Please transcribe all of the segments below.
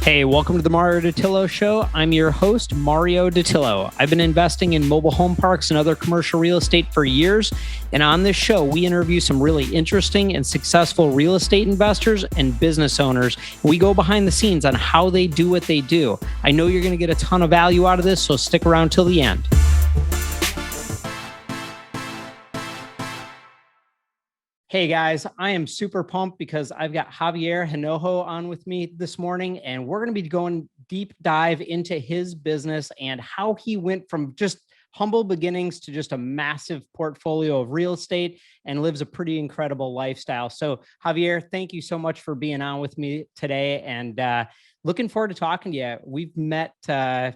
Hey, welcome to the Mario Dattilo Show. I'm your host, Mario Dattilo. I've been investing in mobile home parks and other commercial real estate for years. And on this show, we interview some really interesting and successful real estate investors and business owners. We go behind the scenes on how they do what they do. I know you're going to get a ton of value out of this, so stick around till the end. Hey guys, I am super pumped because I've got Javier Hinojo on with me this morning, and we're going to be going deep dive into his business and how he went from just humble beginnings to just a massive portfolio of real estate and lives a pretty incredible lifestyle. So Javier, thank you so much for being on with me today, and looking forward to talking to you. We've met, about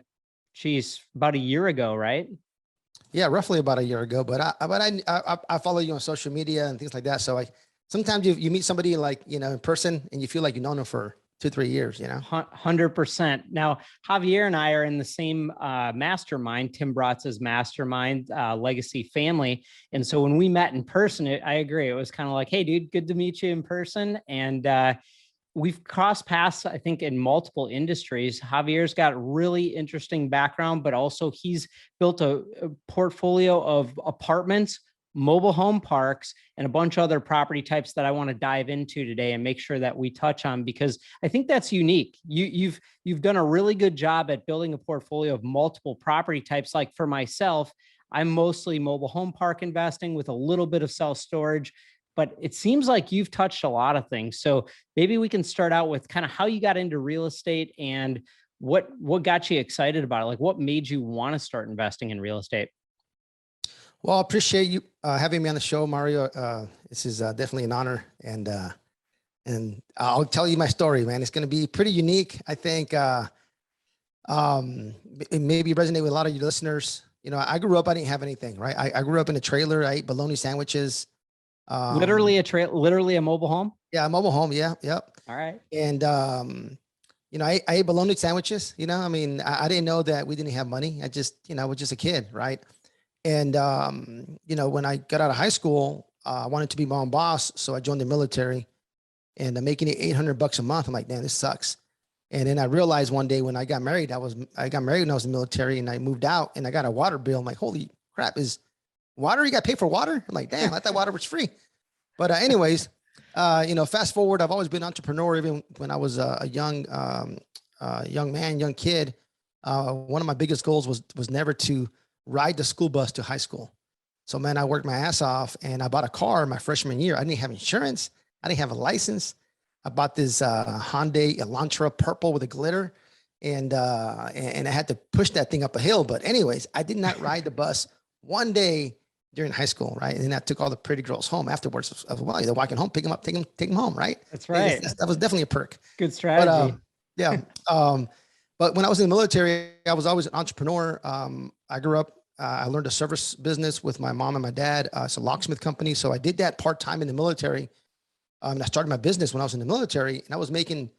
a year ago, right? Yeah, roughly about a year ago, but I follow you on social media and things like that. So sometimes you meet somebody in person and you feel like you've known them for 2-3 years, 100%. Now, Javier and I are in the same mastermind, Tim Bratz's mastermind, Legacy Family. And so when we met in person, I agree. It was kind of like, hey, dude, good to meet you in person. And we've crossed paths, I think, in multiple industries. Javier's got a really interesting background, but also he's built a portfolio of apartments, mobile home parks, and a bunch of other property types that I want to dive into today and make sure that we touch on, because I think that's unique. You've done a really good job at building a portfolio of multiple property types. Like for myself, I'm mostly mobile home park investing with a little bit of self-storage, but it seems like you've touched a lot of things. So maybe we can start out with kind of how you got into real estate and what got you excited about it? Like what made you want to start investing in real estate? Well, I appreciate you having me on the show, Mario. This is definitely an honor, and I'll tell you my story, man. It's going to be pretty unique. I think it maybe resonate with a lot of your listeners. I grew up, I didn't have anything, right? I grew up in a trailer. I ate bologna sandwiches. Literally a mobile home? Yeah, a mobile home. Yeah. Yep. All right. And, I ate bologna sandwiches, I didn't know that we didn't have money. I just, I was just a kid. Right. And, when I got out of high school, I wanted to be my own boss. So I joined the military, and I'm making it $800 a month. I'm like, man, this sucks. And then I realized one day when I got married, I got married when I was in the military, and I moved out and I got a water bill. I'm like, holy crap, is water? You got to pay for water? I'm like, damn, I thought water was free. But anyways, fast forward, I've always been an entrepreneur. Even when I was a young man, young kid, one of my biggest goals was never to ride the school bus to high school. So, man, I worked my ass off, and I bought a car my freshman year. I didn't have insurance. I didn't have a license. I bought this Hyundai Elantra purple with a glitter, and I had to push that thing up a hill. But anyways, I did not ride the bus one day during high school, right? And then I took all the pretty girls home afterwards. Well, they're walking home, pick them up, take them home, right? That's right. That was definitely a perk. Good strategy. But, yeah. But when I was in the military, I was always an entrepreneur. I grew up, I learned a service business with my mom and my dad. It's a locksmith company. So I did that part-time in the military. And I started my business when I was in the military, and I was making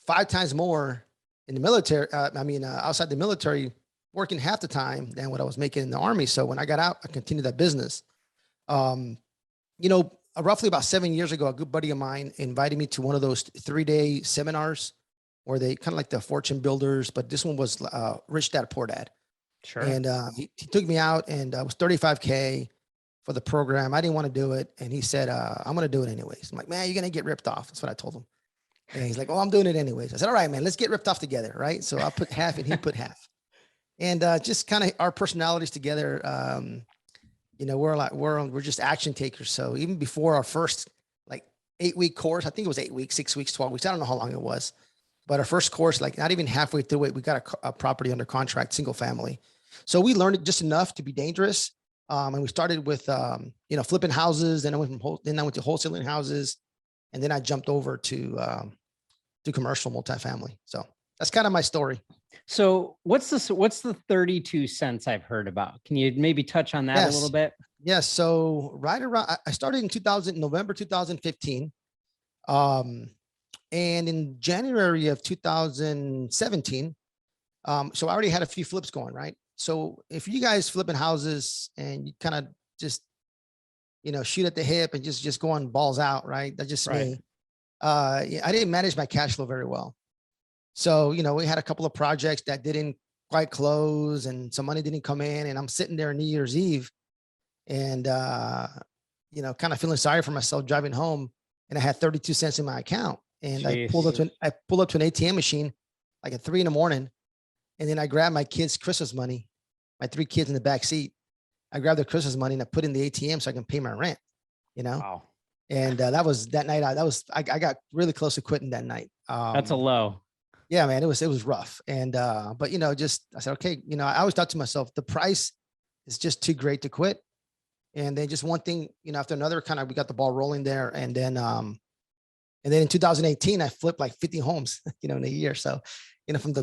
5 times more in the military. Outside the military, working half the time than what I was making in the Army. So when I got out, I continued that business. Roughly about 7 years ago, a good buddy of mine invited me to one of those 3-day seminars where they kind of like the fortune builders, but this one was Rich Dad, Poor Dad. Sure. And he took me out, and it was $35K for the program. I didn't want to do it. And he said, I'm going to do it anyways. I'm like, man, you're going to get ripped off. That's what I told him. And he's like, oh, I'm doing it anyways. I said, all right, man, let's get ripped off together. Right. So I'll put half and he put half. And just kind of our personalities together, we're just action takers. So even before our first 8-week course, I think it was 8 weeks, 6 weeks, 12 weeks. I don't know how long it was, but our first course, not even halfway through it, we got a property under contract, single family. So we learned it just enough to be dangerous. And we started with, flipping houses. Then I went to wholesaling houses, and then I jumped over to commercial multifamily. So that's kind of my story. So what's the 32 cents I've heard about? Can you maybe touch on that a little bit? Yes. So right around, I started in November 2015. And in January of 2017, so I already had a few flips going, right? So if you guys flipping houses and you kind of just, shoot at the hip and just going balls out, right? That's just me. I didn't manage my cash flow very well. So, we had a couple of projects that didn't quite close and some money didn't come in, and I'm sitting there on New Year's Eve and, kind of feeling sorry for myself driving home, and I had 32 cents in my account, and Jeez. I pulled up to an ATM machine like at 3 a.m. And then I grabbed my kids' Christmas money, my 3 kids in the back seat. I grabbed their Christmas money and I put in the ATM so I can pay my rent, you know? Wow. And that was that night. I got really close to quitting that night. That's a low. Yeah, man, it was rough. And, but just, I said, okay, I always thought to myself, the price is just too great to quit. And then just one thing, after another, kind of, we got the ball rolling there. And then in 2018, I flipped like 50 homes, in a year. So, from the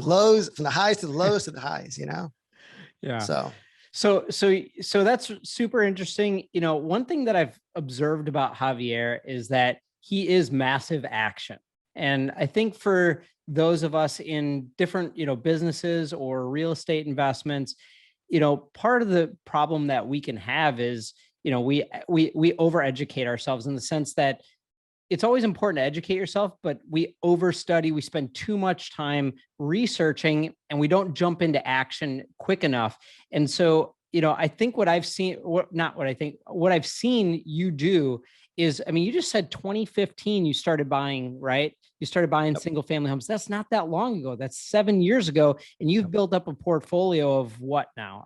highs to the lows to the highs, Yeah. So, So that's super interesting. One thing that I've observed about Javier is that he is massive action. And I think for those of us in different, businesses or real estate investments, part of the problem that we can have is, we overeducate ourselves in the sense that it's always important to educate yourself, but we overstudy, we spend too much time researching, and we don't jump into action quick enough. And so, I think what I've seen, what I've seen you do is, you just said 2015, you started buying, right? You started buying Yep. single family homes. That's not that long ago. That's 7 years ago. And you've Yep. built up a portfolio of what now?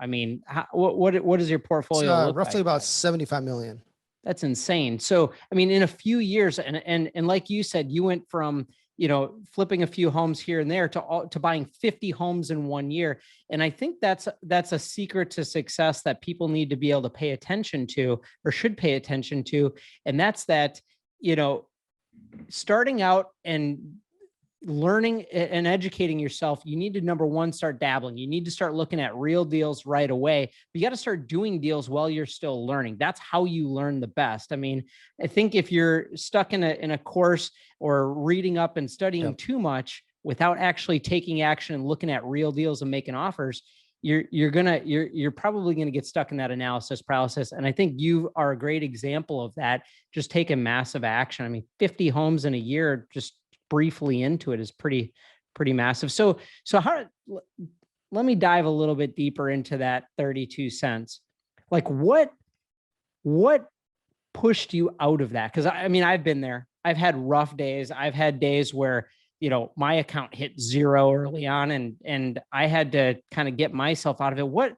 What does your It's portfolio look roughly like? about 75 million. That's insane. So, in a few years, and like you said, you went from, flipping a few homes here and there to buying 50 homes in 1 year. And I think that's a secret to success that people need to be able to pay attention to, or should pay attention to. And that's that, starting out and learning and educating yourself, you need to, number one, start dabbling. You need to start looking at real deals right away. You got to start doing deals while you're still learning. That's how you learn the best. I think if you're stuck in a course or reading up and studying Yep. too much without actually taking action and looking at real deals and making offers, you're probably going to get stuck in that analysis paralysis. And I think you are a great example of that. Just taking massive action. 50 homes in a year, just briefly into it, is pretty massive. So let me dive a little bit deeper into that 32 cents. Like what pushed you out of that? Because I've been there. I've had rough days. I've had days where, my account hit zero early on, and I had to kind of get myself out of it. What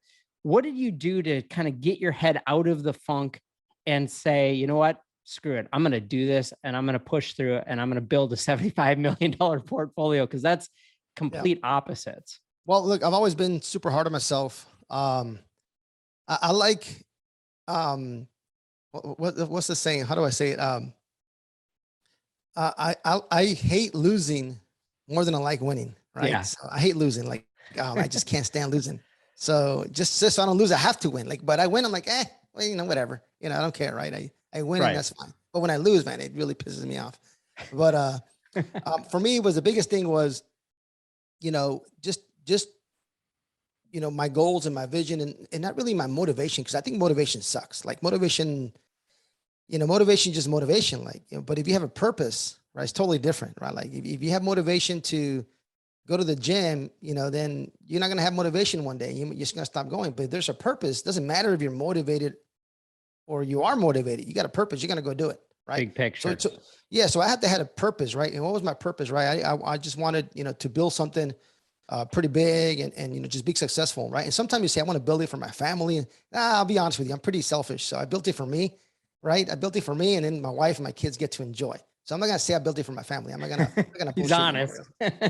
did you do to kind of get your head out of the funk and say, you know what? Screw it. I'm going to do this, and I'm going to push through it, and I'm going to build a $75 million portfolio, because that's complete opposites. Well, look, I've always been super hard on myself. I like, what's the saying? How do I say it? I hate losing more than I like winning. Right. Yeah. So I hate losing. Like, I just can't stand losing. So just so I don't lose, I have to win. Like, but I win, I'm like, well, whatever. I don't care. Right. I win, and that's fine. But when I lose, man, it really pisses me off. But for me, the biggest thing was, just my goals and my vision, and not really my motivation, because I think motivation sucks. Like motivation, motivation is just motivation. Like, but if you have a purpose, right, it's totally different, right? Like if you have motivation to go to the gym, then you're not going to have motivation one day. You're just going to stop going. But if there's a purpose, doesn't matter if you're motivated or you are motivated. You got a purpose, you're going to go do it. Right. Big picture. So I had to have a purpose. Right. And what was my purpose? Right. I just wanted, to build something pretty big and just be successful. Right. And sometimes you say, I want to build it for my family. And I'll be honest with you, I'm pretty selfish. So I built it for me. Right. I built it for me, and then my wife and my kids get to enjoy. So I'm not going to say I built it for my family. I'm not going to He's honest.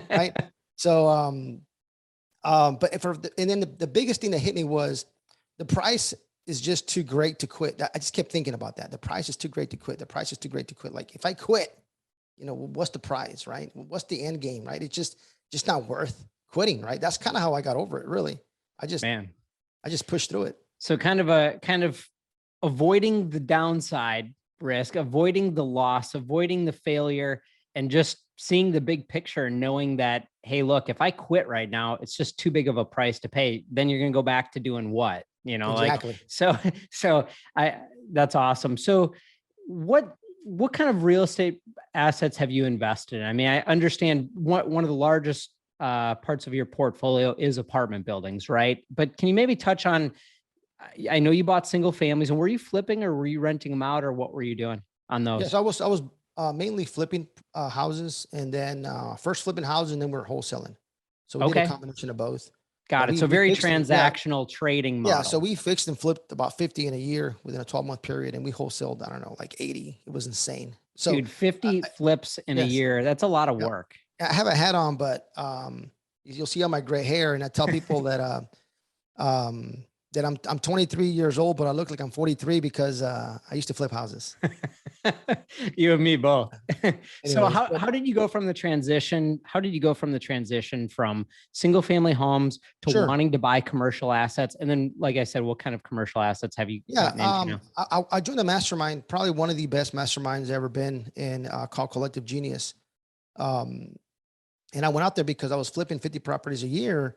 Right. So, but and then the biggest thing that hit me was the price is just too great to quit. I just kept thinking about that. The price is too great to quit. The price is too great to quit. Like if I quit, what's the prize, right? What's the end game, right? It's just not worth quitting, right? That's kind of how I got over it, really. I just pushed through it. So kind of avoiding the downside risk, avoiding the loss, avoiding the failure, and just seeing the big picture and knowing that, hey, look, if I quit right now, it's just too big of a price to pay. Then you're going to go back to doing what? Exactly. That's awesome. So what kind of real estate assets have you invested in? I understand one of the largest parts of your portfolio is apartment buildings, right? But can you maybe touch on, I know you bought single families, and were you flipping or were you renting them out, or what were you doing on those? Yes, I was mainly flipping houses, and then first flipping houses, and then we're wholesaling. So we did a Okay, combination of both. got But it. So we very fixed it. Yeah, transactional trading yeah. So model. we fixed and flipped about 50 in a year within a 12-month period, and we wholesaled, I don't know, like 80. It was insane. So Dude, 50 flips in a yes, year. That's a lot of yeah. work. I have a hat on, but you'll see all my gray hair, and I tell people um, that I'm 23 years old, but I look like I'm 43 because I used to flip houses. You and me both. So Anyways, how did you go from the transition? How did you go from the transition from single family homes to sure. wanting to buy commercial assets? And then, like I said, what kind of commercial assets have you Yeah, gotten into now? I joined a mastermind, probably one of the best masterminds ever been in, called Collective Genius. Um, and I went out there because I was flipping 50 properties a year,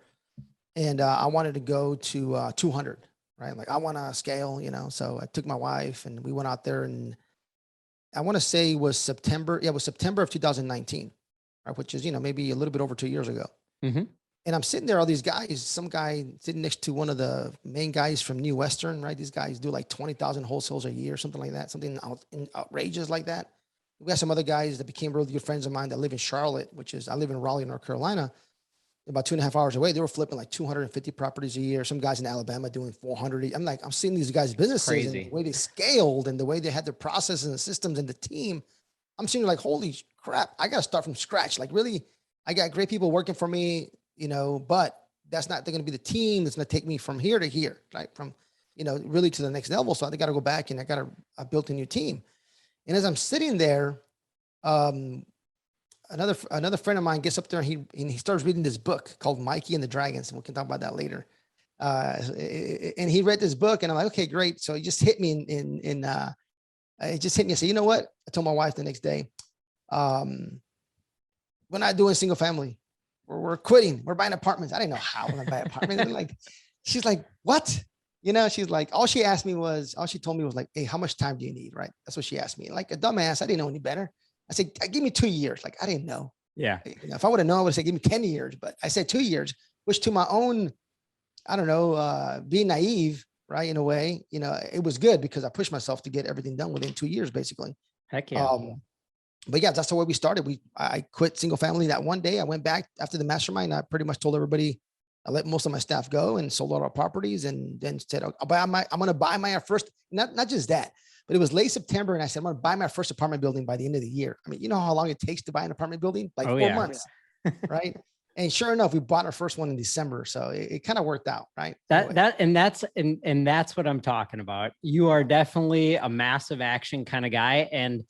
and I wanted to go to 200, right? Like I want to scale, So I took my wife and we went out there, and I want to say it was September. Yeah, it was September of 2019, right? Which is, maybe a little bit over 2 years ago. Mhm. And I'm sitting there, all these guys, some guy sitting next to one of the main guys from New Western, right? These guys do like 20,000 wholesales a year, something like that, something outrageous like that. We got some other guys that became really good friends of mine that live in Charlotte, I live in Raleigh, North Carolina, about 2.5 hours away. They were flipping like 250 properties a year. Some guys in Alabama doing 400. I'm seeing these guys' businesses and the Crazy. way they scaled and the way they had their processes and the systems and the team. I'm seeing like, holy crap, I got to start from scratch. Like really, I got great people working for me, but that's not, they're going to be the team that's going to take me from here to here, right? From, really to the next level. So I got to go back, and I built a new team. And as I'm sitting there, another friend of mine gets up there, and he starts reading this book called Mikey and the Dragons, and we can talk about that later. And he read this book, and I'm like, okay, great. So it just hit me it just hit me. I said, you know what? I told my wife the next day, we're not doing single family. We're quitting. We're buying apartments. I didn't know how we're gonna buy apartments. And like, she's like, what? She's like, all she told me was like, hey, how much time do you need? Right. That's what she asked me. Like a dumbass. I didn't know any better. I said, give me 2 years. Like, I didn't know. Yeah. If I would have known, I would have said, give me 10 years, but I said 2 years, which to my own, I don't know, being naive, right. In a way, it was good because I pushed myself to get everything done within 2 years, basically. Heck yeah. But yeah, that's the way we started. I quit single family that one day. I went back after the mastermind. I pretty much told everybody, I let most of my staff go and sold all our properties, and then said, I'm going to buy my first, not just that, but it was late September. And I said, I'm going to buy my first apartment building by the end of the year. I mean, you know how long it takes to buy an apartment building? Like 4 months, right? And sure enough, we bought our first one in December. So it kind of worked out, right? That's what I'm talking about. You are definitely a massive action kind of guy. And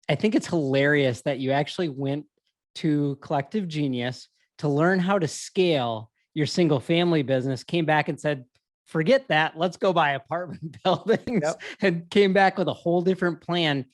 I think it's hilarious that you actually went to Collective Genius to learn how to scale your single family business, came back and said, forget that, let's go buy apartment buildings. Yep. And came back with a whole different plan.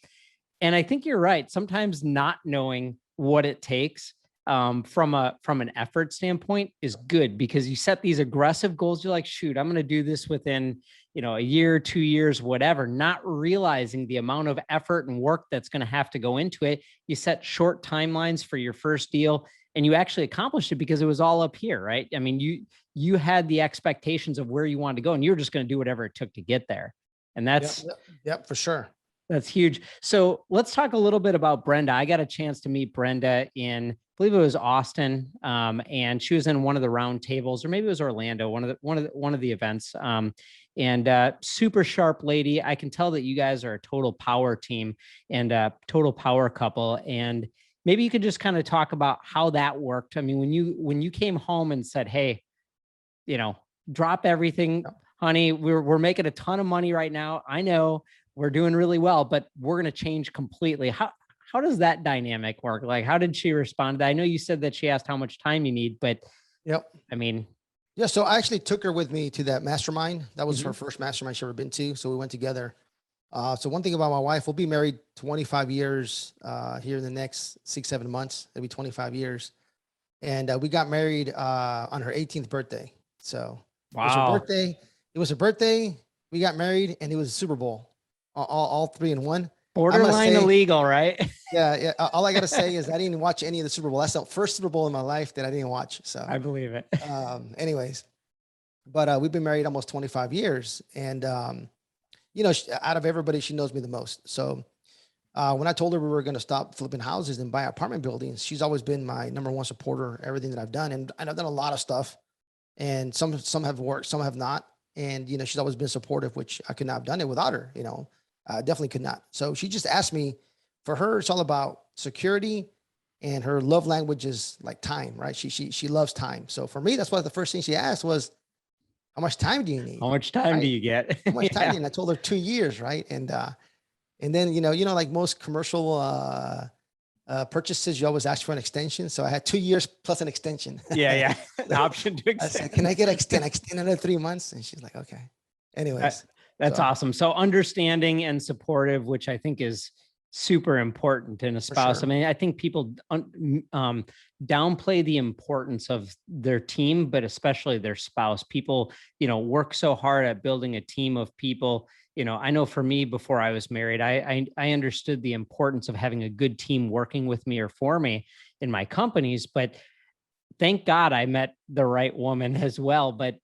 And I think you're right. Sometimes not knowing what it takes from an effort standpoint is good, because you set these aggressive goals. You're like, shoot, I'm going to do this within, a year, 2 years, whatever, not realizing the amount of effort and work that's going to have to go into it. You set short timelines for your first deal, and you actually accomplished it because it was all up here, right? I mean, you had the expectations of where you wanted to go, and you're just going to do whatever it took to get there. And that's, yep, for sure. That's huge. So let's talk a little bit about Brenda. I got a chance to meet Brenda in, I believe it was Austin, and she was in one of the round tables, or maybe it was Orlando, one of the events. And super sharp lady. I can tell that you guys are a total power team and a total power couple. And maybe you could just kind of talk about how that worked. I mean, when you came home and said, "Hey, drop everything, honey. We're making a ton of money right now. I know we're doing really well, but we're going to change completely." How does that dynamic work? Like, how did she respond to that? I know you said that she asked how much time you need, but I mean, yeah. So I actually took her with me to that mastermind. That was her first mastermind she'd ever been to. So we went together. So one thing about my wife, we'll be married 25 years here in the next 6-7 months. It'll be 25 years. And we got married on her 18th birthday. So wow. It was her birthday. It was her birthday. We got married, and it was a Super Bowl, all three in one. Borderline illegal, right? Yeah, yeah. All I gotta say is I didn't watch any of the Super Bowl. That's the first Super Bowl in my life that I didn't watch. So, I believe it. anyways, but we've been married almost 25 years, and out of everybody, she knows me the most. So, when I told her we were going to stop flipping houses and buy apartment buildings, she's always been my number one supporter. Everything that I've done, and I've done a lot of stuff, and some have worked, some have not. And she's always been supportive, which I could not have done it without her. Definitely could not. So she just asked me. For her, it's all about security, and her love language is like time, right? She loves time. So for me, that's why the first thing she asked was, "How much time do you need?" How much time do Right? you get? How much time do Yeah. you need? And I told her 2 years, right? And then like most commercial purchases, you always ask for an extension. So I had 2 years plus an extension. Yeah. Yeah. An So option to I said, extend. "Can I get extend another 3 months?" And she's like, "Okay." That- Anyways, That's so awesome. So understanding and supportive, which I think is super important in a for spouse. I sure, mean, I think people downplay the importance of their team, but especially their spouse. People, work so hard at building a team of people. I know for me, before I was married, I understood the importance of having a good team working with me or for me in my companies, but thank God I met the right woman as well. But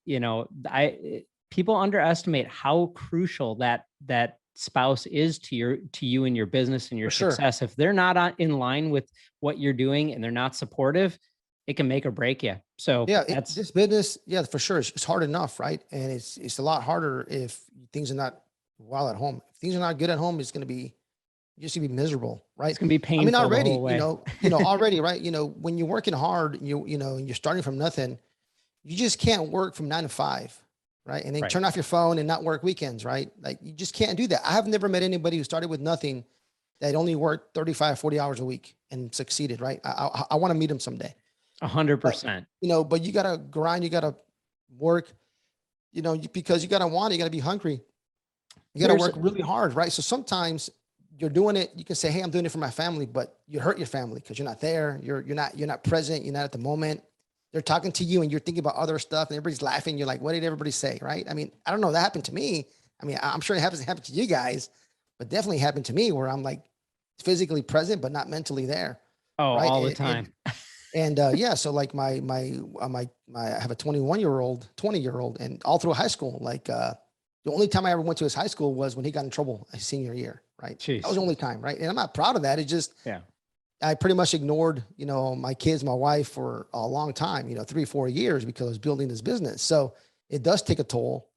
people underestimate how crucial that spouse is to you and your business and your for sure. success. If they're not in line with what you're doing and they're not supportive, it can make or break you. So Yeah, that's this business, yeah, for sure. It's hard enough, right? And it's a lot harder if things are not well at home. If things are not good at home, it's going to be you're just gonna be miserable, it's right? gonna be I mean, painful the already, whole way. already, right? When you're working hard, and you're starting from nothing, you just can't work from 9 to 5, right? And then Right. turn off your phone and not work weekends, right? Like you just can't do that. I have never met anybody who started with nothing that only worked 35, 40 hours a week and succeeded, right? I want to meet them someday. But 100%. but you gotta grind, you gotta work, because you gotta want it, you gotta be hungry. You gotta There's work really hard, right? So sometimes you're doing it, you can say, "Hey, I'm doing it for my family," but you hurt your family because you're not there. You're not present, you're not at the moment. They're talking to you and you're thinking about other stuff and everybody's laughing. You're like, what did everybody say? Right. I mean, I don't know. That happened to me. I mean, I'm sure it happens to happen to you guys, but definitely happened to me where I'm like physically present, but not mentally there. oh, Right. all the And, time. yeah, so like I have a 20-year old, and all through high school, like the only time I ever went to his high school was when he got in trouble his senior year, right? That was Jeez. the only time, right? And I'm not proud of that. It's just Yeah. I pretty much ignored, my kids, my wife for a long time, 3, 4 years because I was building this business. So it does take a toll.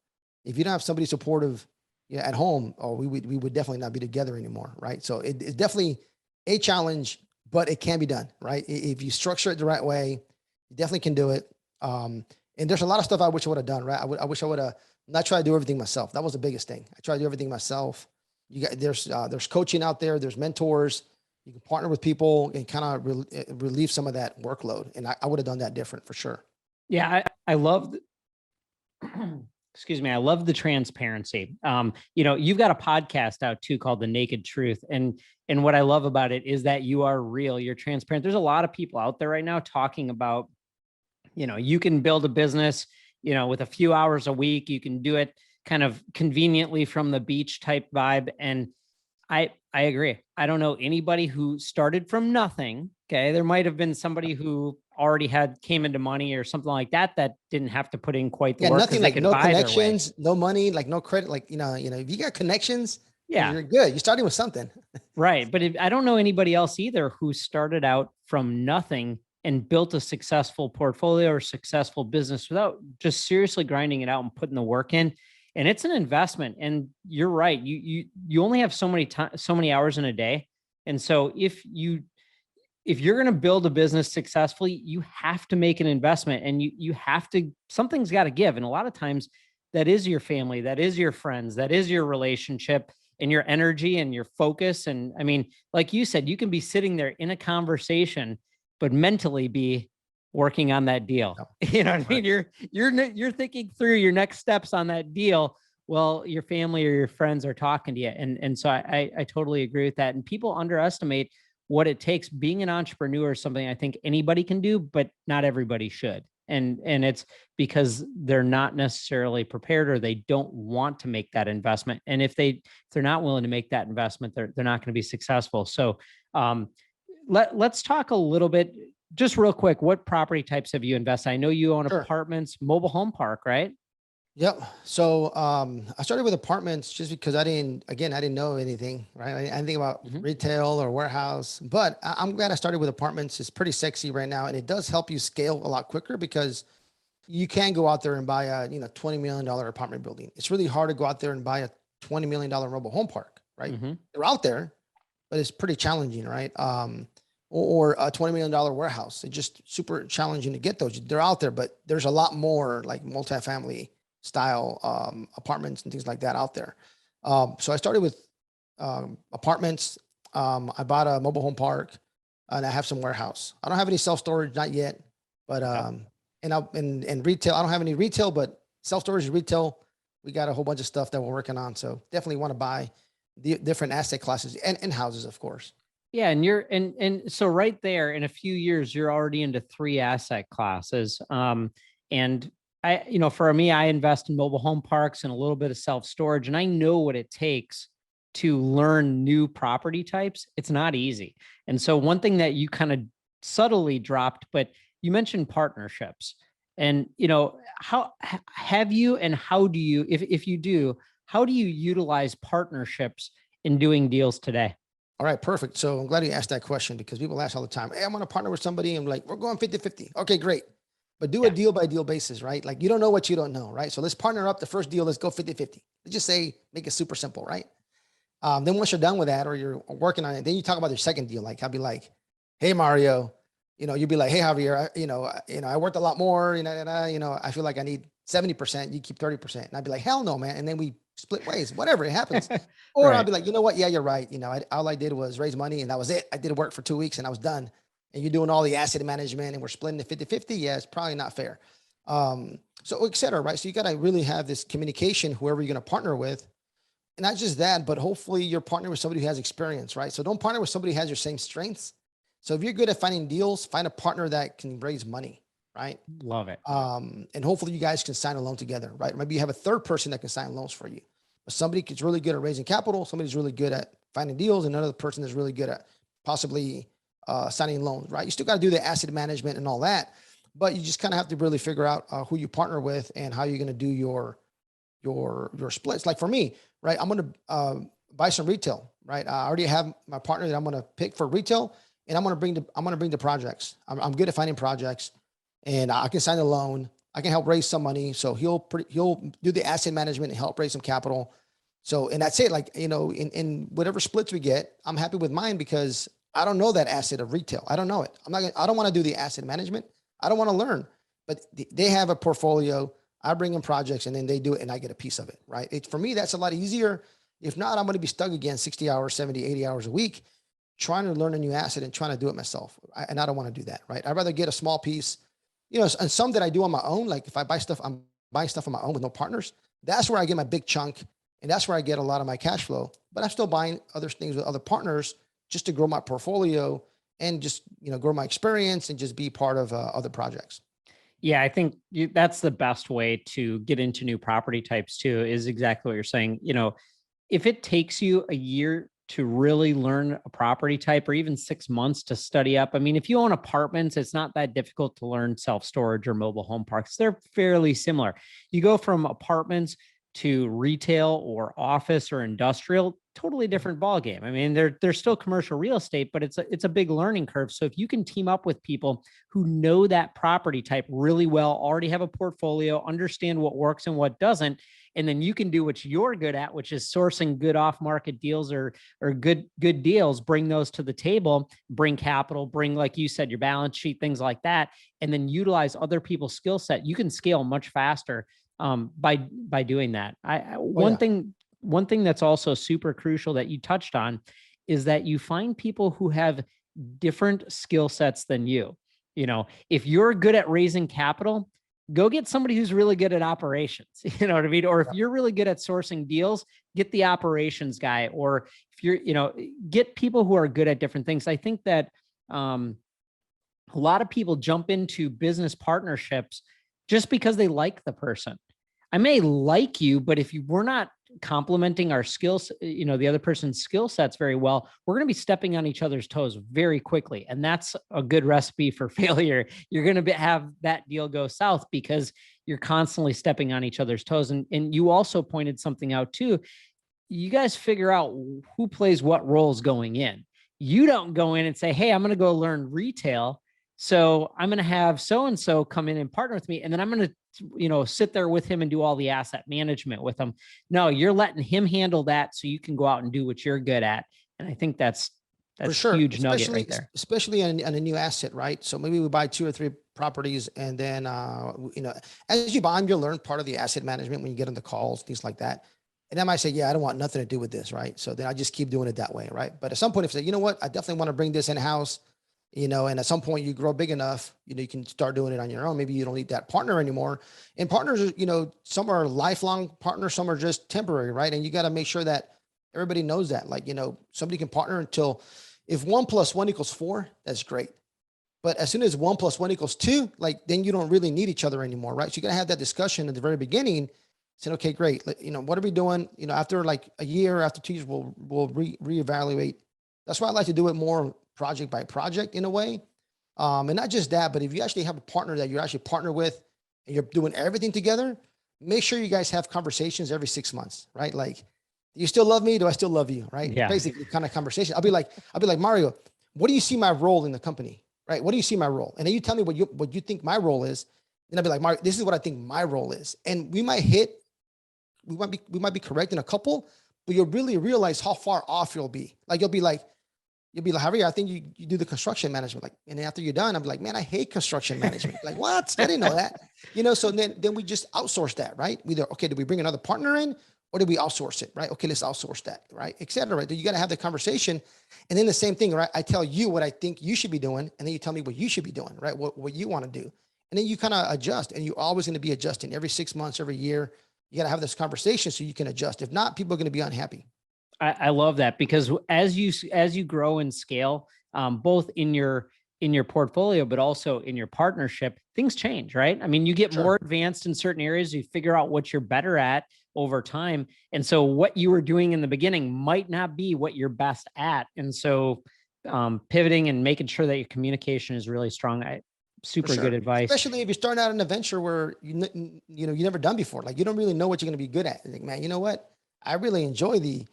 If you don't have somebody supportive, at home, or we would definitely not be together anymore, right? So it's definitely a challenge, but it can be done, right? If you structure it the right way, you definitely can do it. And there's a lot of stuff I wish I would have done, right? I wish I would have not tried to do everything myself. That was the biggest thing. I tried to do everything myself. There's coaching out there. There's mentors. You can partner with people and kind of relieve some of that workload. And I would have done that different for sure. Yeah. I love excuse me, I love the transparency. You've got a podcast out too called The Naked Truth. And what I love about it is that you are real, you're transparent. There's a lot of people out there right now talking about, you can build a business, with a few hours a week, you can do it kind of conveniently from the beach type vibe. And I agree. I don't know anybody who started from nothing. Okay. There might have been somebody who already came into money or something like that didn't have to put in quite the Yeah, work because nothing they like could no buy their way. connections, no money, like no credit, like if you got connections, Yeah. you're good. You're starting with something. Right. But I don't know anybody else either who started out from nothing and built a successful portfolio or successful business without just seriously grinding it out and putting the work in. And it's an investment. And you're right. You only have so many hours in a day. And so if you're going to build a business successfully, you have to make an investment, and you have to, something's got to give. And a lot of times that is your family, that is your friends, that is your relationship and your energy and your focus. And I mean, like you said, you can be sitting there in a conversation, but mentally be working on that deal. Yeah, You know what I right. mean? You're thinking through your next steps on that deal. Well, your family or your friends are talking to you. And so I totally agree with that. And people underestimate what it takes. Being an entrepreneur is something I think anybody can do, but not everybody should. And it's because they're not necessarily prepared, or they don't want to make that investment. And if they're not willing to make that investment, they're not going to be successful. So let's talk a little bit, just real quick. What property types have you invested? I know you own Sure. apartments, mobile home park, right? Yep. So I started with apartments just because I didn't know anything, right? I didn't think about Mhm. retail or warehouse, but I'm glad I started with apartments. It's pretty sexy right now, and it does help you scale a lot quicker because you can go out there and buy a $20 million apartment building. It's really hard to go out there and buy a $20 million mobile home park, right? Mhm. They're out there, but it's pretty challenging, right? Or a $20 million warehouse. It's just super challenging to get those. They're out there, but there's a lot more like multifamily style apartments and things like that out there. So I started with apartments. I bought a mobile home park, and I have some warehouse. I don't have any self storage, not yet, but Okay. and retail. I don't have any retail, but self storage and retail. We got a whole bunch of stuff that we're working on. So definitely want to buy the different asset classes and houses, of course. Yeah, and and so right there, in a few years, you're already into three asset classes. And for me, I invest in mobile home parks and a little bit of self storage, and I know what it takes to learn new property types. It's not easy. And so one thing that you kind of subtly dropped, but you mentioned partnerships. And how have you, and how do you, if you do, how do you utilize partnerships in doing deals today? All right, perfect. So I'm glad you asked that question because people ask all the time, hey, I want to partner with somebody. I'm like, we're going 50-50. Okay, great. But do a Yeah. deal by deal basis, right? Like you don't know what you don't know, right? So let's partner up the first deal. Let's go 50-50. Let's just say, make it super simple, right? Then once you're done with that or you're working on it, then you talk about your second deal. Like I'll be like, hey, Mario, you'd be like, hey, Javier, I worked a lot more, and I feel like I need 70%. You keep 30%. And I'd be like, hell no, man. And then we split ways, whatever it happens. Or I'll Right. be like, you know what? Yeah, you're right. All I did was raise money and that was it. I did work for 2 weeks and I was done. And you're doing all the asset management and we're splitting it 50-50. Yeah, it's probably not fair. So et cetera, right? So you got to really have this communication, whoever you're going to partner with. And not just that, but hopefully you're partnering with somebody who has experience, right? So don't partner with somebody who has your same strengths. So if you're good at finding deals, find a partner that can raise money, right? Love it. And hopefully you guys can sign a loan together, right? Maybe you have a third person that can sign loans for you. But somebody is really good at raising capital. Somebody's really good at finding deals, and another person is really good at possibly signing loans, right? You still got to do the asset management and all that, but you just kind of have to really figure out who you partner with and how you're going to do your splits. Like for me, right? I'm going to buy some retail, right? I already have my partner that I'm going to pick for retail, and I'm going to bring the projects. I'm good at finding projects, and I can sign a loan. I can help raise some money. So he'll do the asset management and help raise some capital. So, and that's it. Like, in whatever splits we get, I'm happy with mine because I don't know that asset of retail. I don't know it. I don't want to do the asset management. I don't want to learn, but they have a portfolio. I bring in projects and then they do it and I get a piece of it. Right. For me, that's a lot easier. If not, I'm going to be stuck again 60 hours, 70, 80 hours a week, trying to learn a new asset and trying to do it myself. And I don't want to do that. Right. I'd rather get a small piece, and some that I do on my own. Like if I buy stuff, I'm buying stuff on my own with no partners. That's where I get my big chunk. And that's where I get a lot of my cash flow, but I'm still buying other things with other partners just to grow my portfolio and just, grow my experience and just be part of other projects. Yeah, I think that's the best way to get into new property types too, is exactly what you're saying. If it takes you a year to really learn a property type, or even 6 months to study up, I mean, if you own apartments, it's not that difficult to learn self-storage or mobile home parks. They're fairly similar. You go from apartments to retail or office or industrial, totally different ballgame. I mean, they're still commercial real estate, but it's a big learning curve. So if you can team up with people who know that property type really well, already have a portfolio, understand what works and what doesn't, and then you can do what you're good at, which is sourcing good off-market deals or good deals, bring those to the table, bring capital, bring, like you said, your balance sheet, things like that, and then utilize other people's skill set. You can scale much faster by doing that. Oh yeah. One thing that's also super crucial that you touched on is that you find people who have different skill sets than you. If you're good at raising capital, go get somebody who's really good at operations. You know what I mean? Or if Yeah. you're really good at sourcing deals, get the operations guy. Or if you're, get people who are good at different things. I think that a lot of people jump into business partnerships just because they like the person. I may like you, but if we're not complementing our skills, the other person's skill sets very well, we're going to be stepping on each other's toes very quickly. And that's a good recipe for failure. You're going to have that deal go south because you're constantly stepping on each other's toes. And you also pointed something out too. You guys figure out who plays what roles going in. You don't go in and say, hey, I'm going to go learn retail, so I'm going to have so-and-so come in and partner with me. And then I'm going to, sit there with him and do all the asset management with him. No, you're letting him handle that so you can go out and do what you're good at. And I think that's For sure. huge nugget right there. Especially on a new asset, right? So maybe we buy 2 or 3 properties, and then, as you buy them, you'll learn part of the asset management when you get on the calls, things like that. And I might say, yeah, I don't want nothing to do with this, right? So then I just keep doing it that way, right? But at some point, if you say, you know what, I definitely want to bring this in-house, and at some point you grow big enough, you can start doing it on your own. Maybe you don't need that partner anymore. And partners, some are lifelong partners, some are just temporary, right? And you got to make sure that everybody knows that, somebody can partner until, if 1 + 1 = 4, that's great. But as soon as 1 + 1 = 2, then you don't really need each other anymore, right? So you got to have that discussion at the very beginning. Saying, okay, great. What are we doing? After a year, after 2 years, we'll reevaluate. That's why I like to do it more project by project in a way. And not just that, but if you actually have a partner that you're actually partner with and you're doing everything together, make sure you guys have conversations every 6 months, right? Like, do you still love me? Do I still love you? Right? Yeah. Basically kind of conversation. I'll be like, Mario, what do you see my role in the company? Right? What do you see my role? And then you tell me what you think my role is. And I'll be like, Mario, this is what I think my role is. And we might be correct in a couple, but you'll really realize how far off you'll be. You'll be like, Javier, I think you do the construction management. And then after you're done, I'm like, man, I hate construction management. Like, what? I didn't know that. So then we just outsource that, right? Okay, did we bring another partner in, or did we outsource it, right? Okay, let's outsource that, right? Et cetera, right? You got to have the conversation. And then the same thing, right? I tell you what I think you should be doing, and then you tell me what you should be doing, right? What you want to do. And then you kind of adjust, and you're always going to be adjusting every 6 months, every year. You got to have this conversation so you can adjust. If not, people are going to be unhappy. I love that, because as you grow and scale, both in your portfolio, but also in your partnership, things change, right? I mean, you get more advanced in certain areas, you figure out what you're better at over time. And so what you were doing in the beginning might not be what you're best at. And so pivoting and making sure that your communication is really strong. Super good advice. Especially if you're starting out in a venture where you never done before. You don't really know what you're going to be good at. Like, man, you know what? I really enjoy the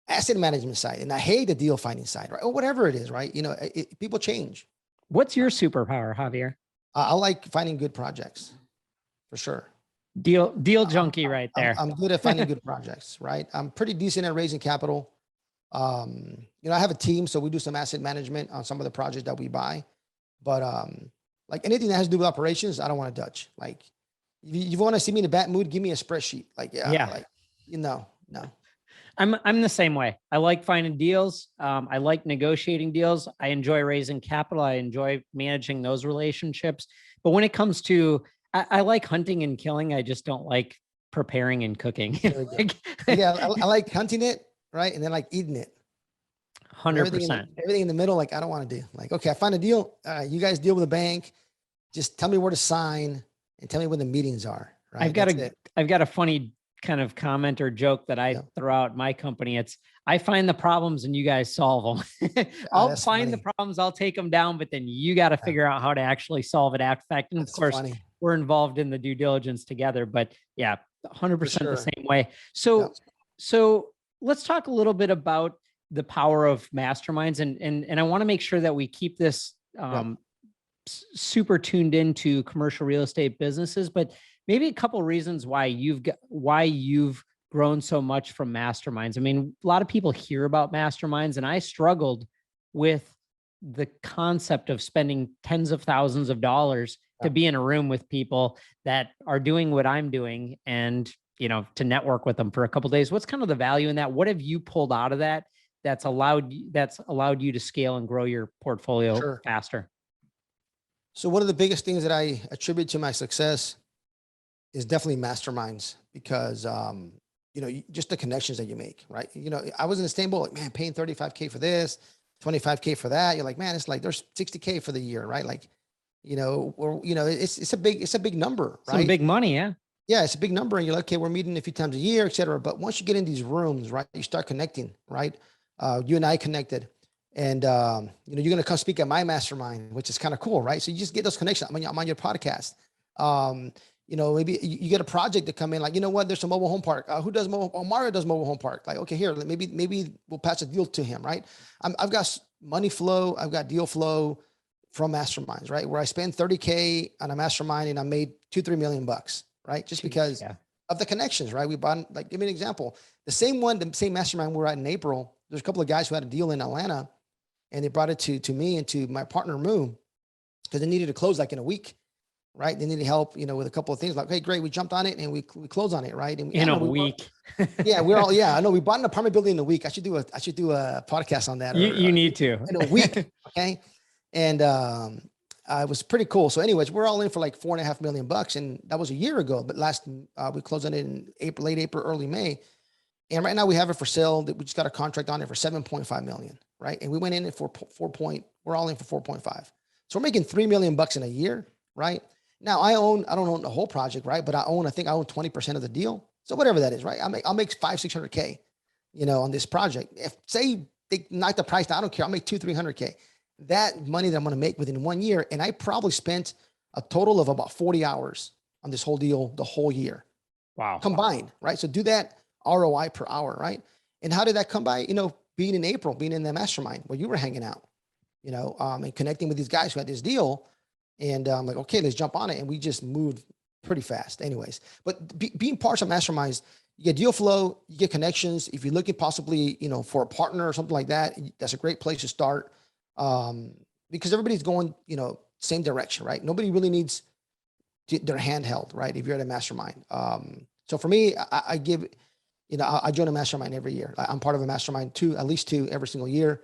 asset management side, and I hate the deal finding side, right? Or whatever it is, right? People change. What's your superpower, Javier? I like finding good projects, for sure. Deal junkie right there. I'm good at finding good projects, right? I'm pretty decent at raising capital. I have a team, so we do some asset management on some of the projects that we buy. But anything that has to do with operations, I don't want to touch. If you want to see me in a bad mood, give me a spreadsheet. No. I'm the same way. I like finding deals. I like negotiating deals. I enjoy raising capital. I enjoy managing those relationships. But when it comes to, I like hunting and killing. I just don't like preparing and cooking. I like hunting it, right? And then eating it. 100%. Everything in the middle, I don't want to do. Okay, I find a deal. You guys deal with the bank. Just tell me where to sign and tell me when the meetings are. Right? I've got a funny kind of comment or joke that I throw out in my company. It's, I find the problems and you guys solve them. I'll find the problems, I'll take them down, but then you got to figure out how to actually solve it after fact. And of course, we're involved in the due diligence together, but 100% the same way. So let's talk a little bit about the power of masterminds, and I want to make sure that we keep this super tuned into commercial real estate businesses, but maybe a couple of reasons why you've grown so much from masterminds. I mean, a lot of people hear about masterminds, and I struggled with the concept of spending tens of thousands of dollars to be in a room with people that are doing what I'm doing, and to network with them for a couple of days. What's kind of the value in that? What have you pulled out of that that's allowed you to scale and grow your portfolio faster? So one of the biggest things that I attribute to my success is definitely masterminds, because, just the connections that you make, right? I was in the same boat, man, paying $35K for this, $25K for that. You're like, man, it's there's $60K for the year, right? or, it's a big number, Some right? big money. Yeah. Yeah, it's a big number. And you're like, okay, we're meeting a few times a year, et cetera. But once you get in these rooms, right, you start connecting, right? You and I connected. And, you're going to come speak at my mastermind, which is kind of cool, right? So you just get those connections. I'm on your podcast. Maybe you get a project to come in, like, you know what, there's a mobile home park. Who does mobile? Oh, Mario does mobile home park. Like, okay, here, maybe we'll patch a deal to him, right? I've got money flow. I've got deal flow from masterminds, right? Where I spend 30K on a mastermind and I made 2-3 million bucks, right? Just because of the connections, right? We bought, like, give me an example. The same mastermind we were at in April, there's a couple of guys who had a deal in Atlanta, and they brought it to me and to my partner Moo, because they needed to close like in a week, right? They needed help, with a couple of things. Like, hey, great, we jumped on it and we closed on it, right? And In a week. Yeah, I know we bought an apartment building in a week. I should do a podcast on that. You need to. In a week, okay? And it was pretty cool. So, anyways, we're all in for like $4.5 million, and that was a year ago. But we closed on it in late April, early May, and right now we have it for sale. That we just got a contract on it for 7.5 million, right? And we went in it for we're all in for 4.5. So we're making $3 million in a year, right? Now I don't own the whole project, right? But I own 20% of the deal. So whatever that is, right? I'll make 500-600K, on this project. If say they knock the price down, I don't care. I'll make 200-300K. That money that I'm going to make within 1 year. And I probably spent a total of about 40 hours on this whole deal, the whole year. Wow. Combined, right? So do that ROI per hour, right? And how did that come by? Being in April, being in the mastermind where you were hanging out, and connecting with these guys who had this deal. And I'm like, okay, let's jump on it. And we just moved pretty fast anyways. But being parts of masterminds, you get deal flow, you get connections. If you're looking possibly, for a partner or something like that, that's a great place to start. Because everybody's going, same direction, right? Nobody really needs their hand held, right? If you're at a mastermind. So for me, I give, I join a mastermind every year. I'm part of a mastermind at least two every single year.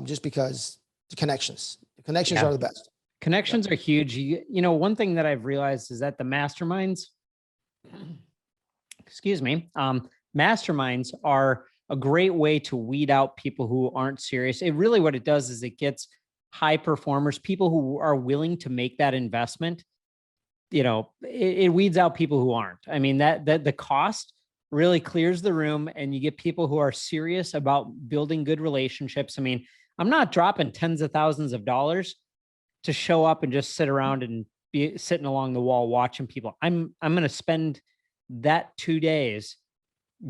Just because the connections are the best. Connections are huge. One thing that I've realized is that the masterminds, masterminds are a great way to weed out people who aren't serious. What it does is it gets high performers, people who are willing to make that investment. It weeds out people who aren't. I mean, that the cost really clears the room, and you get people who are serious about building good relationships. I mean, I'm not dropping tens of thousands of dollars to show up and just sit around and be sitting along the wall watching people. I'm going to spend that 2 days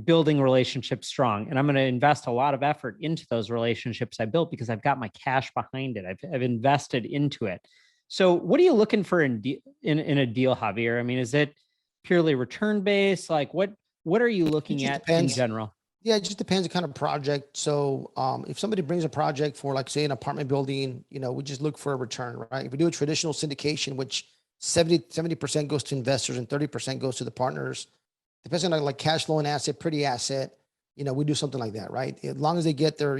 building relationships strong, and I'm going to invest a lot of effort into those relationships I built because I've got my cash behind it. I've invested into it. So what are you looking for in a deal, Javier? I mean, is it purely return based? Like what are you looking at in general? Yeah, it just depends on the kind of project. So if somebody brings a project for, like, say, an apartment building, we just look for a return, right? If we do a traditional syndication, which 70% goes to investors and 30% goes to the partners, depends on like cash flow and asset, pretty asset, we do something like that, right? As long as they get their,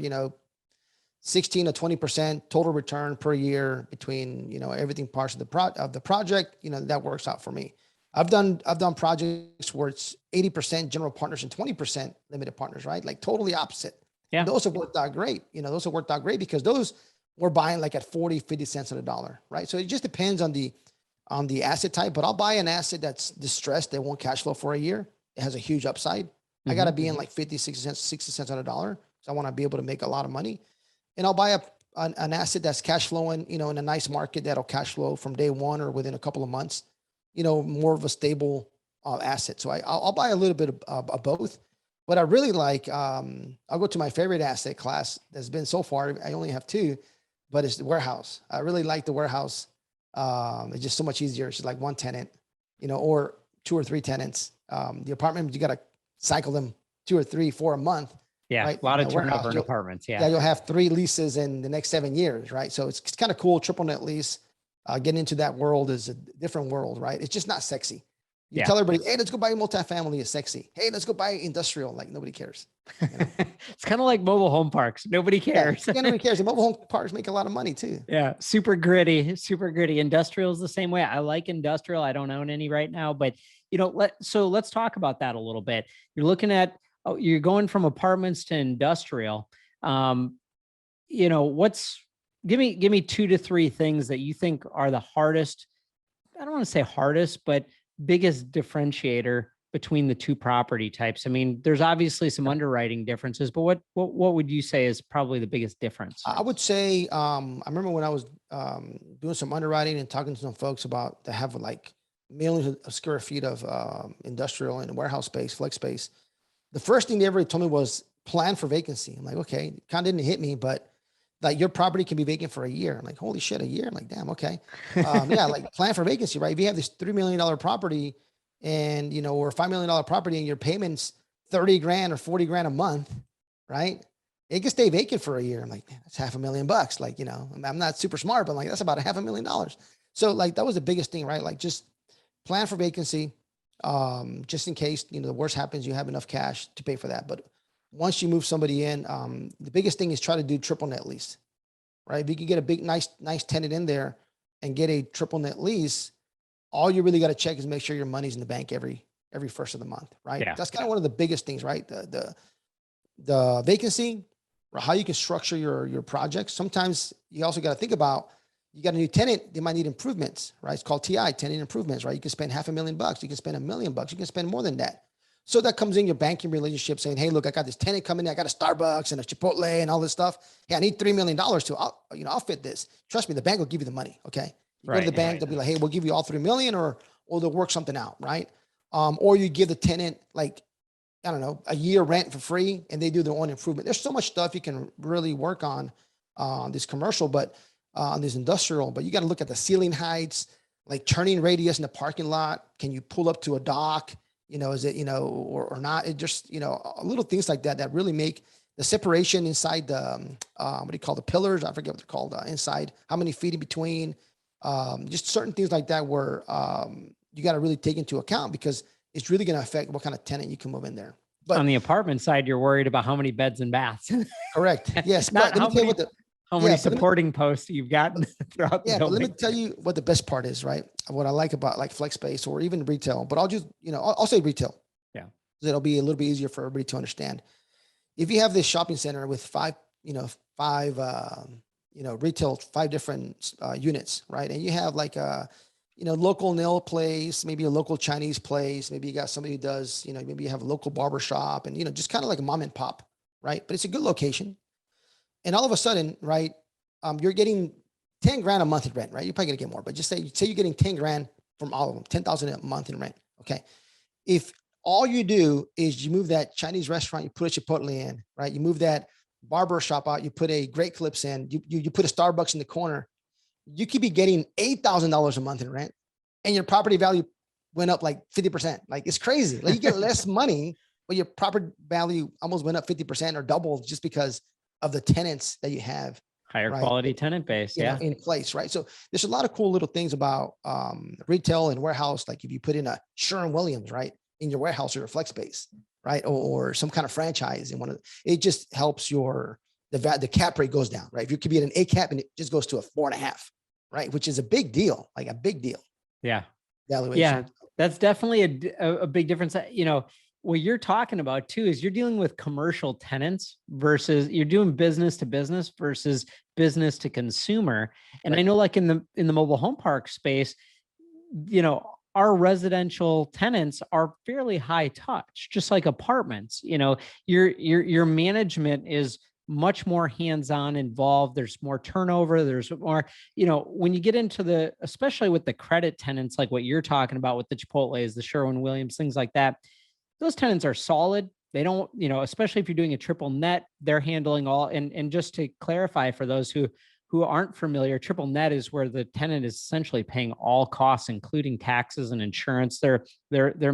16 to 20% total return per year between, everything parts of the project, that works out for me. I've done projects where it's 80% general partners and 20% limited partners, right? Like totally opposite. Yeah. And those have worked out great. Those have worked out great because those we're buying like at 40, 50 cents on the dollar, right? So it just depends on the asset type, but I'll buy an asset that's distressed, that won't cash flow for a year. It has a huge upside. I got to be in like 50, 60 cents on the dollar. So I want to be able to make a lot of money. And I'll buy an asset that's cash flowing, in a nice market that'll cash flow from day one or within a couple of months, more of a stable asset. So I'll buy a little bit of both. But I really like, I'll go to my favorite asset class that's been so far. I only have two, but it's the warehouse. I really like the warehouse. It's just so much easier. It's just like one tenant, or 2 or 3 tenants. The apartment, you got to cycle them 2 or 3, 4 a month. Yeah, right? A lot of turnover in apartments. Yeah, you'll have 3 leases in the next 7 years, right? So it's kind of cool. Triple net lease. Getting into that world is a different world, right? It's just not sexy. You tell everybody, hey, let's go buy multifamily is sexy. Hey, let's go buy industrial. Like nobody cares. It's kind of like mobile home parks. Nobody cares. Yeah, nobody cares. And mobile home parks make a lot of money too. Yeah. Super gritty. Industrial is the same way. I like industrial. I don't own any right now, but so let's talk about that a little bit. You're going from apartments to industrial. What's give me 2 to 3 things that you think are the hardest. I don't want to say hardest, but biggest differentiator between the two property types. I mean, there's obviously some underwriting differences, but what would you say is probably the biggest difference? I would say, I remember when I was doing some underwriting and talking to some folks about to have like millions of square feet of industrial and warehouse space, flex space. The first thing they ever told me was plan for vacancy. I'm like, okay, kind of didn't hit me, but like your property can be vacant for a year. I'm like, holy shit, a year. I'm like, damn, okay. Yeah, like plan for vacancy, right? If you have this $3 million property and, you know, or $5 million property and your payments 30 grand or 40 grand a month, right? It can stay vacant for a year. I'm like, man, that's $500,000. Like, you know, I'm not super smart, but like, that's about $500,000. So like, that was the biggest thing, right? Like just plan for vacancy, just in case, you know, the worst happens, you have enough cash to pay for that. But once you move somebody in, the biggest thing is try to do triple net lease, right? If you can get a big, nice tenant in there and get a triple net lease, all you really got to check is make sure your money's in the bank every first of the month, right? Yeah. That's kind of one of the biggest things, right? The vacancy, or how you can structure your projects. Sometimes you also got to think about, you got a new tenant, they might need improvements, right? It's called TI, tenant improvements, right? You can spend $500,000, you can spend $1 million, you can spend more than that. So that comes in your banking relationship saying, hey, look, I got this tenant coming in, I got a Starbucks and a Chipotle and all this stuff. Hey, I need $3 million to, I'll fit this. Trust me, the bank will give you the money. Okay. You go to the bank, they'll be like, hey, we'll give you all 3 million, or they'll work something out. Right. Or you give the tenant like, I don't know, a year rent for free and they do their own improvement. There's so much stuff you can really work on this commercial, but on this industrial, but you got to look at the ceiling heights, like turning radius in the parking lot. Can you pull up to a dock? You know, is it, you know, or not? It just, you know, little things like that, that really make the separation inside the, what do you call the pillars? I forget what they're called inside, how many feet in between, just certain things like that where you got to really take into account, because it's really going to affect what kind of tenant you can move in there. But on the apartment side, you're worried about how many beds and baths. Correct. Yes. Not but let me tell you what how many supporting posts you've gotten throughout the yeah, but building. let me tell you what the best part is, right? What I like about like flex space or even retail, but I'll just, you know, I'll say retail. Yeah. It'll be a little bit easier for everybody to understand. If you have this shopping center with five retail, 5 different units, right? And you have like a, you know, local nail place, maybe a local Chinese place, maybe you got somebody who does, you know, maybe you have a local barber shop and, you know, just kind of like a mom and pop, right? But it's a good location. And all of a sudden, right, you're getting 10 grand a month in rent, right? You're probably gonna get more, but just say you're getting 10 grand from all of them, 10,000 a month in rent. Okay. If all you do is you move that Chinese restaurant, you put a Chipotle in, right? You move that barber shop out, you put a Great Clips in, you put a Starbucks in the corner, you could be getting $8,000 a month in rent and your property value went up like 50%. Like it's crazy. Like you get less money, but your property value almost went up 50% or doubled just because of the tenants that you have. Higher right? quality tenant base. Yeah. In place. Right. So there's a lot of cool little things about retail and warehouse. Like if you put in a Sherwin-Williams, right, in your warehouse or your flex space, right. Or some kind of franchise in it just helps the cap rate goes down, right? If you could be at an A cap and it just goes to a 4.5, right? Which is a big deal, like a big deal. Yeah. Valuation. Yeah. That's definitely a big difference. You know, what you're talking about too is you're dealing with commercial tenants versus you're doing business to business versus business to consumer. And right. I know like in the mobile home park space, you know, our residential tenants are fairly high touch, just like apartments. You know, your management is much more hands-on involved. There's more turnover. There's more, you know, when you get into especially with the credit tenants, like what you're talking about with the Chipotle's, the Sherwin-Williams, things like that. Those tenants are solid. They don't, you know, especially if you're doing a triple net, they're handling all. And just to clarify for those who aren't familiar, triple net is where the tenant is essentially paying all costs, including taxes and insurance. They're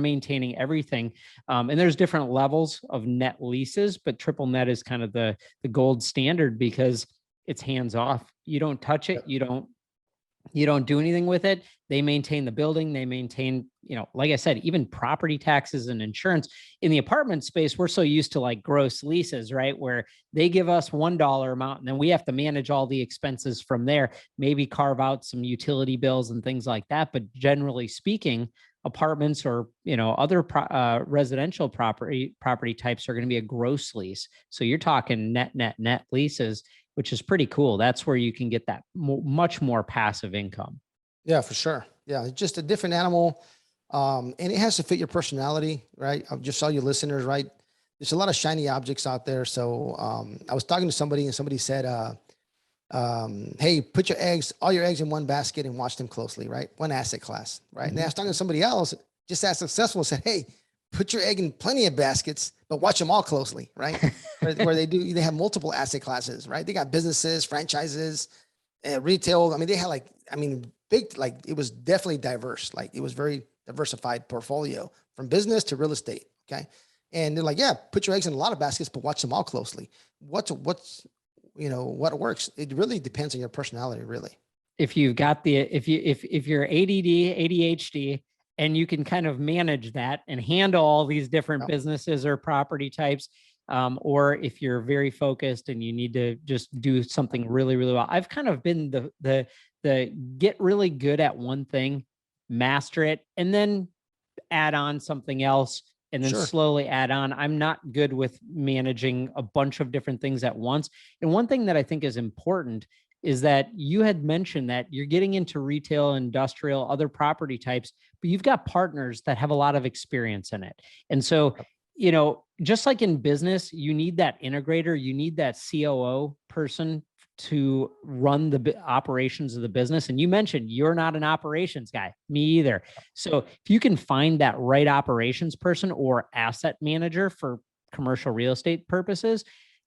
maintaining everything. And there's different levels of net leases, but triple net is kind of the gold standard because it's hands off. You don't touch it. You don't do anything with it. They maintain the building. They maintain, you know, like I said, even property taxes and insurance. In the apartment space, we're so used to like gross leases, right? Where they give us $1 amount and then we have to manage all the expenses from there, maybe carve out some utility bills and things like that. But generally speaking, apartments or, you know, other residential property types are going to be a gross lease. So you're talking net leases. which is pretty cool. That's where you can get that much more passive income. Yeah, for sure. Yeah. It's just a different animal. And it has to fit your personality, right? I just saw your listeners, right? There's a lot of shiny objects out there. So, I was talking to somebody and somebody said, hey, put all your eggs in one basket and watch them closely, right? One asset class, right? And I was talking to somebody else, just as successful, said, hey, put your egg in plenty of baskets, but watch them all closely, right? where they have multiple asset classes, right? They got businesses, franchises, retail. I mean, they had big, like it was definitely diverse. Like it was very diversified portfolio from business to real estate. Okay. And they're like, yeah, put your eggs in a lot of baskets, but watch them all closely. What works? It really depends on your personality, really. If you've got if you're ADD, ADHD, and you can kind of manage that and handle all these different businesses or property types, or if you're very focused and you need to just do something really, really well. I've kind of been the get really good at one thing, master it, and then add on something else, and then slowly add on. I'm not good with managing a bunch of different things at once. And one thing that I think is important is that you had mentioned that you're getting into retail, industrial, other property types, but you've got partners that have a lot of experience in it. And so, just like in business, you need that integrator, you need that COO person to run the operations of the business. And you mentioned you're not an operations guy, me either. So if you can find that right operations person or asset manager for commercial real estate purposes,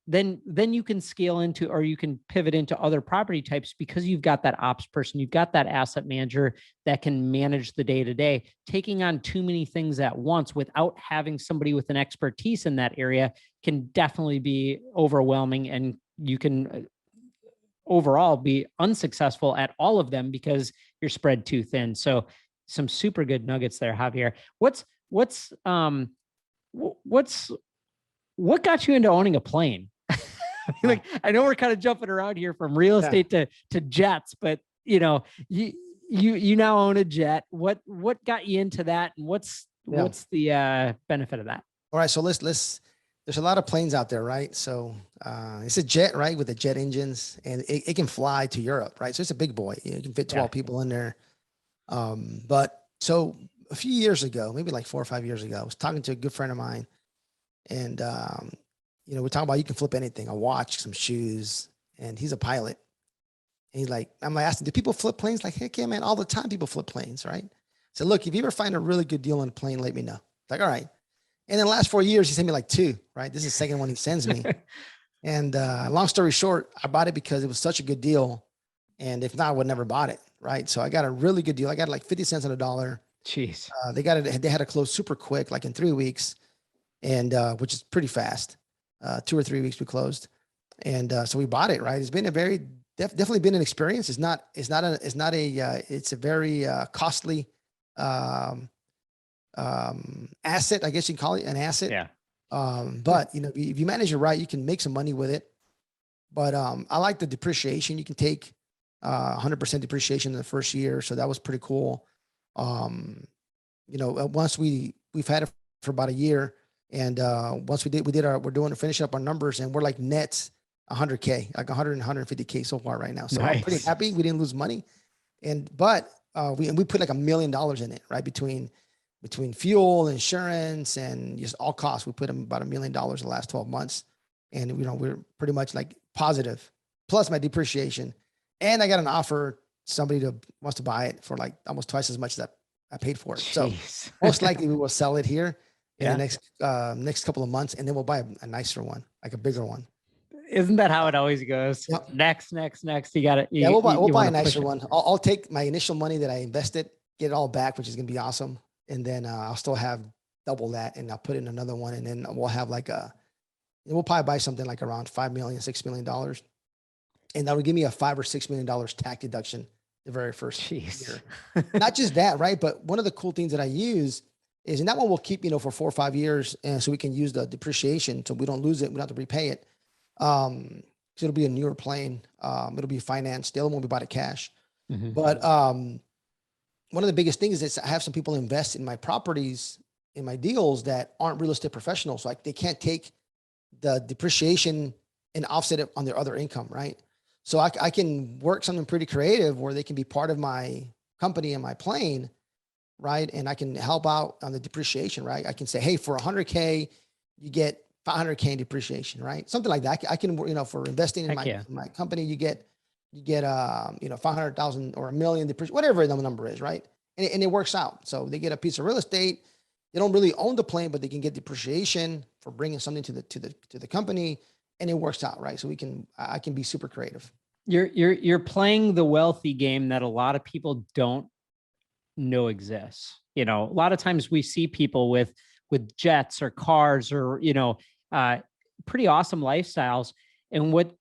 then you can scale into, or you can pivot into other property types, because you've got that ops person, you've got that asset manager that can manage the day-to-day. Taking on too many things at once without having somebody with an expertise in that area can definitely be overwhelming, and you can overall be unsuccessful at all of them because you're spread too thin. So some super good nuggets there, Javier. What got you into owning a plane? I know we're kind of jumping around here from real estate to jets, but you now own a jet. What got you into that, and what's the benefit of that? All right, so let's. There's a lot of planes out there, right? So it's a jet, right, with the jet engines, and it can fly to Europe, right? So it's a big boy. You can fit 12 people in there. But so a few years ago, maybe like 4 or 5 years ago, I was talking to a good friend of mine, and we're talking about you can flip anything, a watch, some shoes, and he's a pilot. And he's like, I'm like asking, do people flip planes? Like, heck yeah, man, all the time people flip planes, right? So look, if you ever find a really good deal on a plane, let me know. Like, all right. And in the last 4 years, he sent me like 2, right? This is the second one he sends me. And long story short, I bought it because it was such a good deal. And if not, I would never bought it, right? So I got a really good deal. I got like 50 cents on the dollar. Jeez. They had to close super quick, like in 3 weeks, and which is pretty fast. 2 or 3 weeks we closed. And so we bought it, right? It's been a very, definitely been an experience. It's a very costly asset, I guess you can call it an asset. Yeah. But if you manage it right, you can make some money with it. But I like the depreciation. You can take 100% depreciation in the first year. So that was pretty cool. Once we've had it for about a year, and once we're finishing up our numbers, and we're like net 100K, like 100 and 150K so far right now. So I'm pretty happy. We didn't lose money. But we put like $1 million in it, right? Between fuel, insurance, and just all costs, we put them about $1 million in the last 12 months. And, we're pretty much like positive, plus my depreciation. And I got an offer, somebody wants to buy it for like almost twice as much as I paid for it. So most likely we will sell it here in the next couple of months, and then we'll buy a nicer one, like a bigger one. Isn't that how it always goes? Yep. Next. You got it. Yeah, we'll buy a nicer one. I'll take my initial money that I invested, get it all back, which is going to be awesome. And then I'll still have double that, and I'll put in another one, and then we'll have we'll probably buy something like around $5 million, $6 million. And that would give me a $5 or $6 million tax deduction the very first year. Not just that, right? But one of the cool things that I use is, and that one will keep, for 4 or 5 years. And so we can use the depreciation so we don't lose it. We don't have to repay it. So it'll be a newer plane. It'll be financed. The other one we bought it cash. Mm-hmm. But one of the biggest things is I have some people invest in my properties, in my deals, that aren't real estate professionals. Like they can't take the depreciation and offset it on their other income, right? So I can work something pretty creative where they can be part of my company and my plane, right? And I can help out on the depreciation, right? I can say, hey, for 100K, you get 500K in depreciation, right? Something like that. I can, for investing in Heck yeah. my company, you get 500,000 or a million depreciation, whatever the number is, right? And it works out. So they get a piece of real estate. They don't really own the plane, but they can get depreciation for bringing something to the company, and it works out, right? So I can be super creative. You're playing the wealthy game that a lot of people don't know exists. A lot of times we see people with jets or cars or pretty awesome lifestyles, and what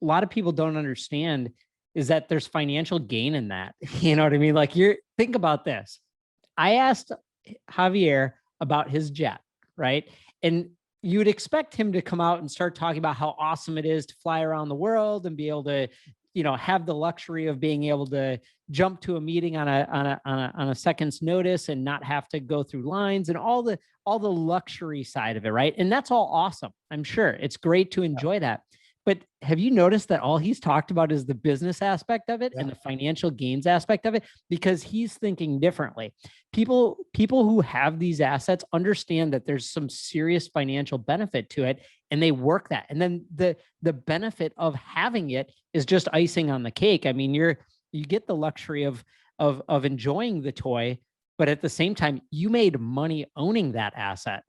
a lot of people don't understand is that there's financial gain in that. You know what I mean? Like, think about this. I asked Javier about his jet, right? And you would expect him to come out and start talking about how awesome it is to fly around the world and be able to, have the luxury of being able to jump to a meeting on a second's notice and not have to go through lines and all the luxury side of it, right? And that's all awesome. I'm sure it's great to enjoy that. But have you noticed that all he's talked about is the business aspect of it and the financial gains aspect of it? Because he's thinking differently. People who have these assets understand that there's some serious financial benefit to it, and they work that. And then the benefit of having it is just icing on the cake. I mean, you get the luxury of enjoying the toy, but at the same time, you made money owning that asset.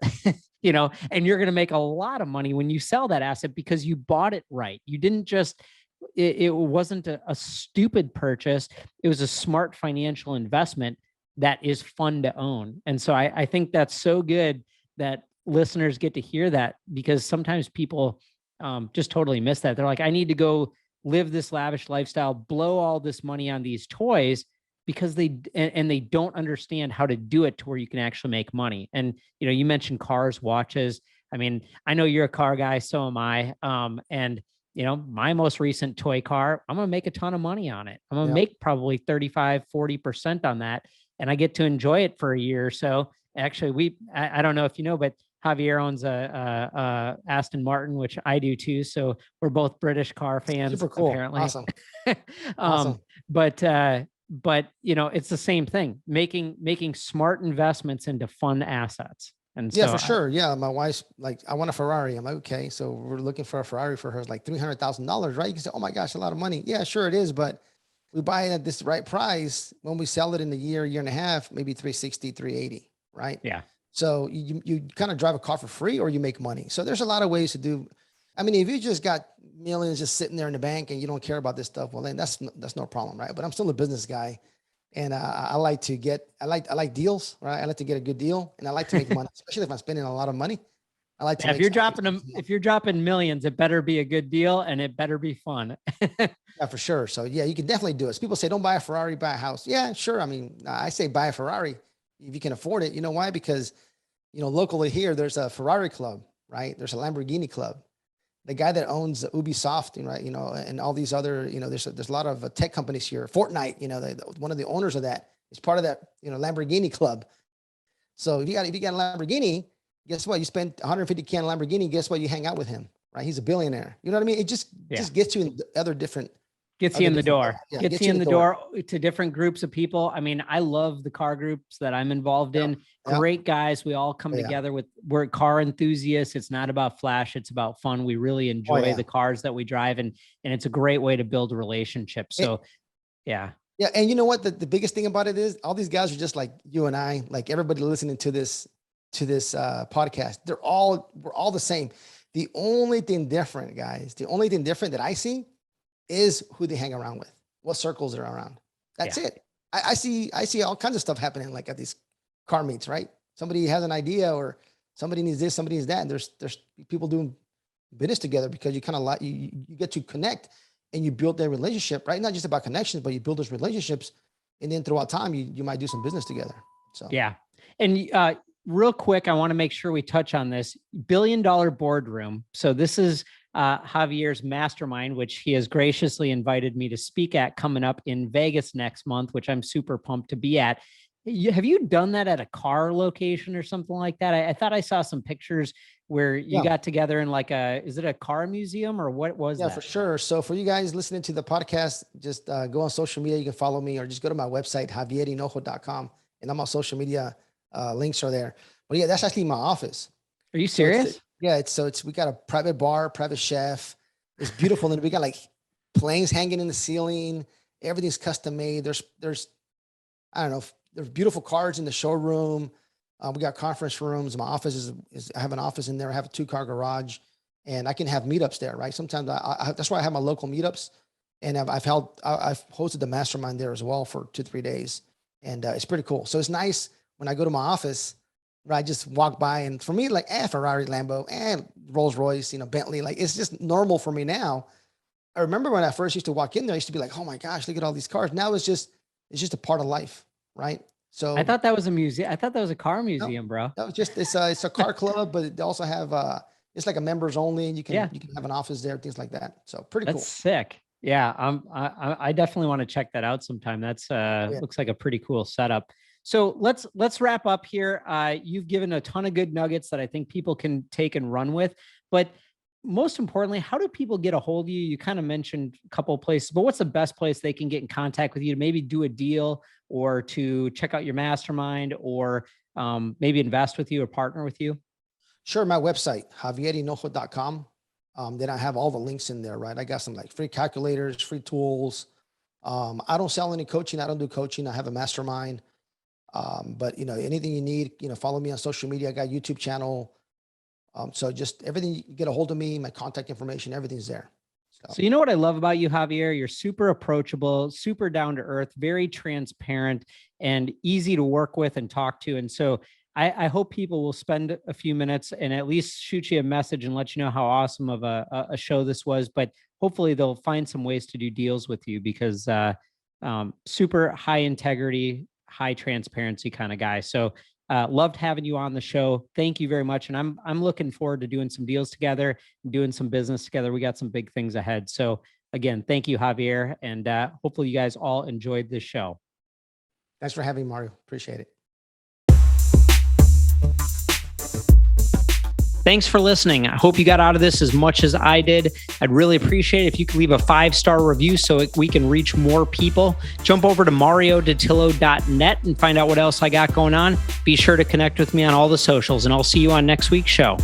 And you're going to make a lot of money when you sell that asset because you bought it right. You didn't just, it wasn't a stupid purchase. It was a smart financial investment that is fun to own. And so I think that's so good that listeners get to hear that, because sometimes people just totally miss that. They're like, I need to go live this lavish lifestyle, blow all this money on these toys, because they don't understand how to do it to where you can actually make money. And, you mentioned cars, watches. I mean, I know you're a car guy, so am I. And, my most recent toy car, I'm going to make a ton of money on it. I'm going to make probably 35, 40% on that. And I get to enjoy it for a year or so. Actually, I don't know if you know, but Javier owns a Aston Martin, which I do too. So we're both British car fans. Super cool. Apparently. Awesome. Awesome. But it's the same thing, making smart investments into fun assets. And yeah, for sure. Yeah. My wife's like, I want a Ferrari. I'm like, okay. So we're looking for a Ferrari for her. It's like $300,000, right? You can say, oh my gosh, a lot of money. Yeah, sure it is. But we buy it at this right price. When we sell it in a year and a half, maybe 360, 380, right? Yeah. So you kind of drive a car for free, or you make money. So there's a lot of ways to do. I mean, if you just got millions just sitting there in the bank and you don't care about this stuff, well, then that's no problem, right? But I'm still a business guy, and I like deals, right? I like to get a good deal, and I like to make money, especially if I'm spending a lot of money. I like to. If you're dropping millions, it better be a good deal, and it better be fun. Yeah, for sure. So yeah, you can definitely do it. So people say, don't buy a Ferrari, buy a house. Yeah, sure. I mean, I say buy a Ferrari if you can afford it. You know why? Because locally here, there's a Ferrari club, right? There's a Lamborghini club. The guy that owns Ubisoft, right, and all these other, there's a lot of tech companies here. Fortnite, one of the owners of that is part of that, Lamborghini club. So if you got a Lamborghini, guess what? You spend 150K on a Lamborghini. Guess what? You hang out with him, right? He's a billionaire. You know what I mean? It just gets you in other different. Gets you in the door. Gets you in the door to different groups of people. I mean, I love the car groups that I'm involved in. Great guys. We all come together we're car enthusiasts. It's not about flash. It's about fun. We really enjoy the cars that we drive, and it's a great way to build a relationship. So yeah. And you know what? The biggest thing about it is all these guys are just like you and I, like everybody listening to this podcast. We're all the same. The only thing different, guys, that I see is who they hang around with, what circles they're around. That's it. I see all kinds of stuff happening, like at these car meets, right? Somebody has an idea, or somebody needs this, somebody needs that. And there's people doing business together because you kind of like, you get to connect and you build that relationship, right? Not just about connections, but you build those relationships. And then throughout time, you might do some business together. So, yeah. And real quick, I want to make sure we touch on this $1 billion boardroom. So this is Javier's mastermind, which he has graciously invited me to speak at, coming up in Vegas next month, which I'm super pumped to be at. Have you done that at a car location or something like that? I thought I saw some pictures where you Yeah. got together in like is it a car museum or what was Yeah, that? for sure. So for you guys listening to the podcast, just go on social media. You can follow me or just go to my website, javierhinojo.com. And I'm on social media. Links are there. But yeah, that's actually my office. Are you So serious? we got a private bar, private chef. It's beautiful. And we got like planes hanging in the ceiling. Everything's custom made. I don't know, there's beautiful cars in the showroom. We got conference rooms. My office is I have an office in there. I have a 2-car garage, and I can have meetups there, right? Sometimes that's why I have my local meetups, and I've hosted the mastermind there as well for 2-3 days, and it's pretty cool. So it's nice when I go to my office, right? I just walk by, and for me, like Ferrari, Lambo, and Rolls Royce, Bentley, like it's just normal for me now. I remember when I first used to walk in there, I used to be like, oh my gosh, look at all these cars. Now it's just a part of life, right? So I thought that was a museum. I thought that was a car no, museum, bro. no, it's a car club, but they also have it's like a members only, and you can have an office there, things like that. So pretty That's cool. sick. Yeah, I definitely want to check that out sometime. That's Yeah. looks like a pretty cool setup. So let's wrap up here. You've given a ton of good nuggets that I think people can take and run with, but most importantly, how do people get a hold of you? You kind of mentioned a couple of places, but what's the best place they can get in contact with you to maybe do a deal or to check out your mastermind or maybe invest with you or partner with you? Sure, my website, javierhinojo.com. Then I have all the links in there, right? I got some like free calculators, free tools. I don't sell any coaching. I don't do coaching. I have a mastermind. But anything you need, follow me on social media. I got a YouTube channel. So just everything, you get a hold of me, my contact information, everything's there. So you know what I love about you, Javier? You're super approachable, super down to earth, very transparent, and easy to work with and talk to. And so I hope people will spend a few minutes and at least shoot you a message and let you know how awesome of a show this was. But hopefully they'll find some ways to do deals with you because super high integrity, high transparency kind of guy. So loved having you on the show. Thank you very much. And I'm looking forward to doing some deals together, doing some business together. We got some big things ahead. So again, thank you, Javier. And hopefully you guys all enjoyed this show. Thanks for having me, Mario. Appreciate it. Thanks for listening. I hope you got out of this as much as I did. I'd really appreciate it if you could leave a 5-star review so we can reach more people. Jump over to mariodattilo.net and find out what else I got going on. Be sure to connect with me on all the socials, and I'll see you on next week's show.